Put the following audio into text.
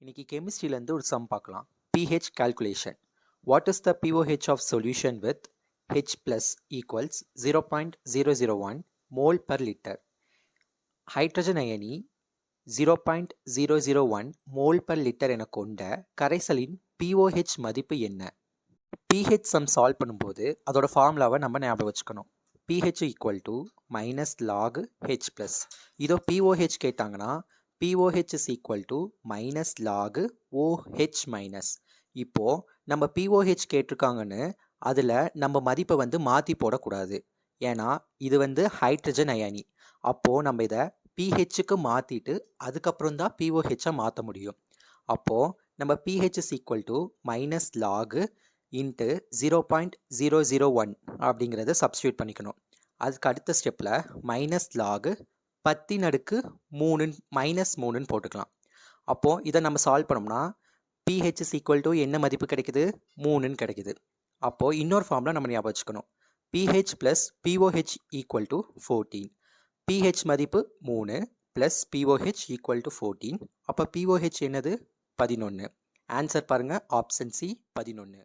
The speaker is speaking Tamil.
இன்னைக்கு கெமிஸ்ட்ரியிலேருந்து ஒரு சம் பார்க்கலாம். pH calculation. What is the pOH of solution with H plus equals 0.001 mole per liter? Hydrogen அயனி 0.001 மோல் per liter என கொண்ட கரைசலின் pOH மதிப்பு என்ன? pH சம் சால்வ் பண்ணும்போது அதோட ஃபார்முலாவை நம்ம ஞாபகம் வச்சுக்கணும். pH equal to minus lock H plus. இதோ pOH கேட்டாங்கன்னா pOH is equal to minus log OH minus. இப்போ நம்ம pOH கேட்டிருக்காங்கன்னு அதில் நம்ம மதிப்பை மாற்றி போடக்கூடாது. ஏன்னா இது ஹைட்ரஜன் அயனி. அப்போது நம்ம இதை pHக்கு மாற்றிட்டு அதுக்கப்புறம் தான் pOHஐ மாற்ற முடியும். அப்போது நம்ம pH is equal to minus log into 0.001 அப்படிங்கிறத சப்ஸ்டியூட் பண்ணிக்கணும். அதுக்கு அடுத்த ஸ்டெப்பில் மைனஸ் லாக் 10⁻³ -3 போட்டுக்கலாம். அப்போது இதை நம்ம சால்வ் பண்ணோம்னா pH is equal to என்ன மதிப்பு கிடைக்குது? 3 கிடைக்குது. அப்போது இன்னொரு ஃபார்முலா நம்ம ஞாபகம் வச்சுக்கணும். pH plus pOH equal to 14. pH மதிப்பு 3 ப்ளஸ் pOH ஈக்குவல் டு 14. அப்போ pOH என்னது? 11. ஆன்சர் பாருங்கள், ஆப்ஷன் சி 11.